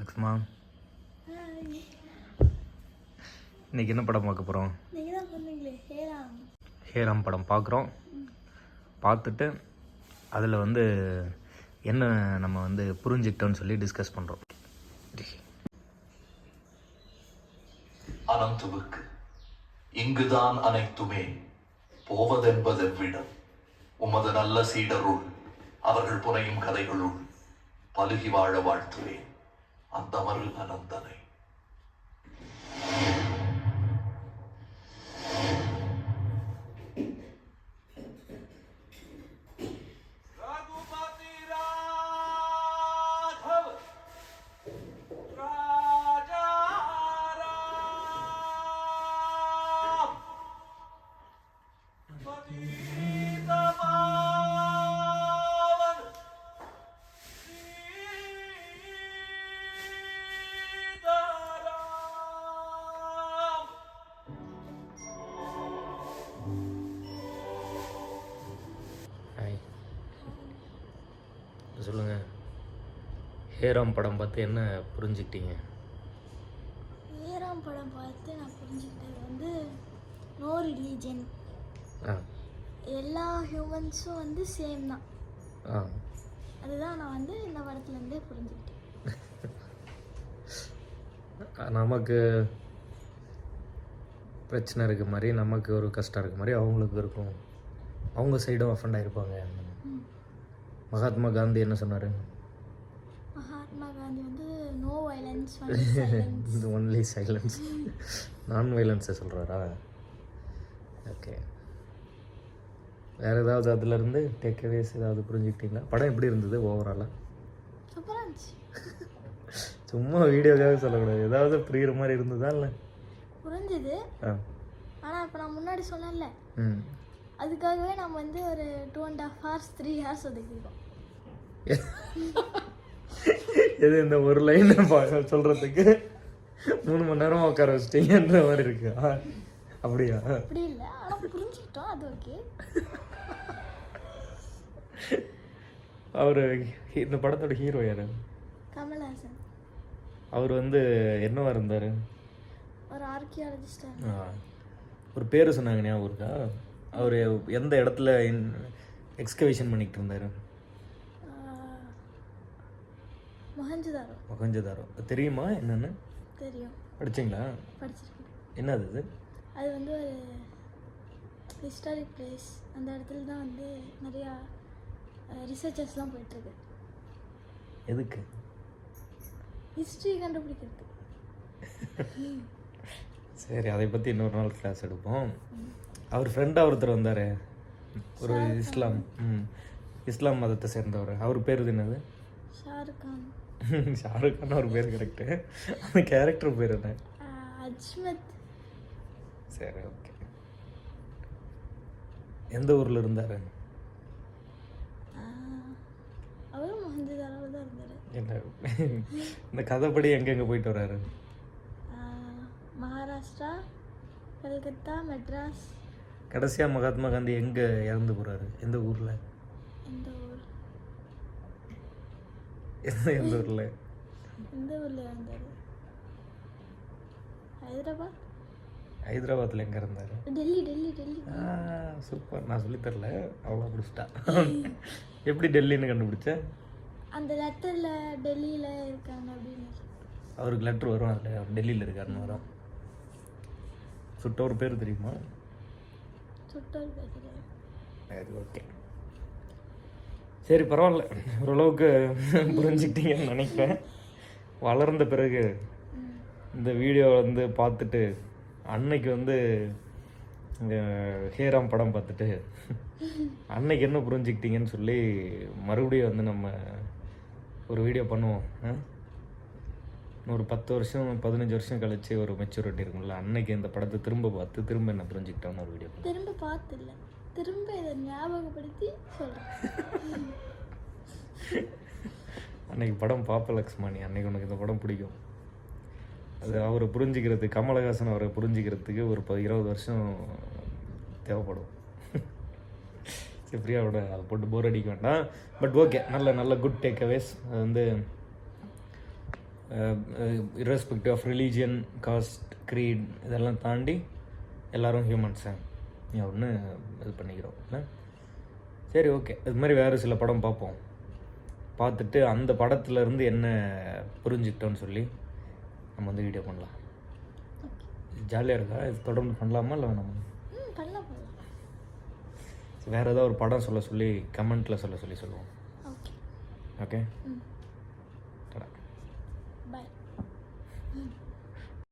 லக்ஷ்மா, இன்னைக்கு என்ன படம் பார்க்க போகிறோம்? ஹேராம் படம் பார்க்குறோம். பார்த்துட்டு அதில் வந்து என்ன நம்ம வந்து புரிஞ்சுக்கிட்டோன்னு சொல்லி டிஸ்கஸ் பண்ணுறோம். அனந்துவுக்கு இங்குதான் அனைத்துமே போவதென்பதெவ்விடம் உமது நல்ல சீடருள் அவர்கள் புனையும் கதைகளுள் பலுகி வாழ வாழ்த்துவேன் அந்தமரு அனந்தனை. சொல்லுங்கள், ஹேராம் படம் பார்த்து என்ன புரிஞ்சுக்கிட்டீங்க? ஹேராம் படம் பார்த்து நான் புரிஞ்சுக்கிட்டது வந்து நோ ரிலீஜன், எல்லா ஹியூமன்ஸும் வந்து சேம் தான். அதுதான் நான் வந்து இந்த படத்துலேருந்தே புரிஞ்சுக்கிட்டேன். நமக்கு பிரச்சனை இருக்க மாதிரி, நமக்கு ஒரு கஷ்டம் இருக்க மாதிரி அவங்களுக்கு இருக்கும். அவங்க சைடும் அஃபெண்ட் ஆகிருப்பாங்க. மகாத்மா காந்தி என்ன சொன்னார்? மகாத்மா காந்தி வந்து நோ வயலன்ஸ், ஒன்லி சைலன்ஸ், நான் வயலன்ஸை சொல்கிறாரா? ஓகே, வேறு ஏதாவது அதுலேருந்து டேக்அவேஸ் ஏதாவது புரிஞ்சுக்கிட்டீங்களா? படம் எப்படி இருந்தது ஓவராலாக? சூப்பராக இருந்துச்சு. சும்மா வீடியோக்காக சொல்லக்கூடாது, ஏதாவது புரிகிற மாதிரி இருந்ததா? இல்லை புரிஞ்சுது. ஆனால் இப்போ நான் முன்னாடி சொன்னேன்ல, அதுக்காகவே நம்ம வந்து ஒரு 2.5 hours 3 hours ஒதுக்கிருக்கோம். எது இந்த ஒரு லைன் சொல்கிறதுக்கு 3 மணி நேரம் உட்கார வச்சிட்டீங்கன்ற மாதிரி இருக்கு. அப்படியா? அப்படி இல்லை, ஆனால் புரிஞ்சுக்கிட்டோம், அது ஓகே. அவர் இந்த படத்தோட ஹீரோ யார்? கமல்ஹாசன். அவர் வந்து என்னவா இருந்தார்? ஒரு ஆர்கியாலஜிஸ்ட். ஒரு பேர் சொன்னாங்க, ஞாபகம் இருக்கா? அவர் எந்த இடத்துல எக்ஸ்கவேஷன் பண்ணிக்கிட்டு இருந்தார்? மொஹஞ்சதாரோ. தெரியுமா என்னன்னு? தெரியும். படிச்சிங்களா? படிச்சிருக்கேன். என்னது அது? அது வந்து ஒரு ஹிஸ்டாரிக் பிளேஸ். அந்த இடத்துல தான் வந்து நிறையா ரிசர்ச்சர்ஸ்லாம் போயிட்டுருக்கு. எதுக்கு? ஹிஸ்ட்ரி கண்டுபிடிக்கிறது. சரி, அதை பற்றி இன்னொரு நாள் கிளாஸ் எடுப்போம். அவர் ஃப்ரெண்டாக ஒருத்தர் வந்தார், ஒரு இஸ்லாம் மதத்தை சேர்ந்தவர். அவர் பேர் என்னது? ஷாருக்கான். ஷாருக்கான் ஒரு பேர் கரெக்டு. அந்த கேரக்டர் பேர் என்ன? அஜ்மத். சரி, ஓகே. எந்த ஊரில் இருந்தார்? அவரும் மொஹஞ்சதாரோவில் தான் இருந்தார். என்ன இந்த கதைப்படி எங்கெங்கே போயிட்டு வர்றாரு? மகாராஷ்டிரா, கல்கத்தா, மெட்ராஸ். கடைசியாக மகாத்மா காந்தி எங்கே இறந்து போகிறாரு? எந்த ஊரில்? எந்த ஊர்? எந்த ஊரில்? எந்த ஊரில் இறந்தார்? ஹைதராபாத். ஹைதராபாத்தில் எங்கே இருந்தார்? டெல்லி. சூப்பர், நான் சொல்லித்தரல, அவ்வளோ பிடிச்சிட்டா. எப்படி டெல்லின்னு கண்டுபிடிச்சேன்? அந்த லெட்டரில் டெல்லியில் இருக்காங்க அப்படின்னு. அவருக்கு லெட்ரு வரும், அதில் அவர் டெல்லியில் இருக்காருன்னு வரும். சுட்டவர் பேர் தெரியுமா? சுட்டவர் பேர் தெரியாது. சரி, ஓகே. சரி, பரவாயில்ல, ஓரளவுக்கு புரிஞ்சுக்கிட்டீங்கன்னு நினைக்கிறேன். வளர்ந்த பிறகு இந்த வீடியோ வந்து பார்த்துட்டு அன்னைக்கு வந்து ஹேராம் படம் பார்த்துட்டு அன்னைக்கு என்ன புரிஞ்சுக்கிட்டீங்கன்னு சொல்லி மறுபடியும் வந்து நம்ம ஒரு வீடியோ பண்ணுவோம். ஒரு 10 வருஷம் 15 வருஷம் கழிச்சு ஒரு மெச்சூரிட்டி இருக்கும்ல, அன்னைக்கு இந்த படத்தை திரும்ப பார்த்து திரும்ப என்ன புரிஞ்சுக்கிட்டோன்னு ஒரு வீடியோ. திரும்ப பார்த்து இல்லை, திரும்ப இதை ஞாபகப்படுத்தி சொல்கிறேன். அன்னைக்கு படம் பார்ப்ப லக்ஷ்மணி, அன்னைக்கு உனக்கு இந்த படம் பிடிக்கும். அது அவரை புரிஞ்சுக்கிறதுக்கு, கமலஹாசன் அவரை புரிஞ்சுக்கிறதுக்கு ஒரு 20 வருஷம் தேவைப்படும். சிப்ரியாவோட அதை போட்டு போர் அடிக்க வேண்டாம். பட் ஓகே, நல்ல குட் டேக்அவேஸ். அது வந்து irrespective of religion, caste, creed இதெல்லாம் தாண்டி எல்லோரும் ஹியூமன்ஸு ஒன்று இது பண்ணிக்கிறோம் இல்லை. சரி, ஓகே. இது மாதிரி வேறு சில படம் பார்ப்போம். பார்த்துட்டு அந்த படத்துலேருந்து என்ன புரிஞ்சுக்கிட்டோன்னு சொல்லி நம்ம வந்து வீடியோ பண்ணலாம். ஜாலியாக இருக்கா? இது தொடர்ந்து பண்ணலாமா இல்லை வேணாமா? பண்ணலாம். வேறு ஏதாவது ஒரு படம் சொல்லி கமெண்ட்டில் சொல்லுவோம். ஓகே. ஓகே. பாய்.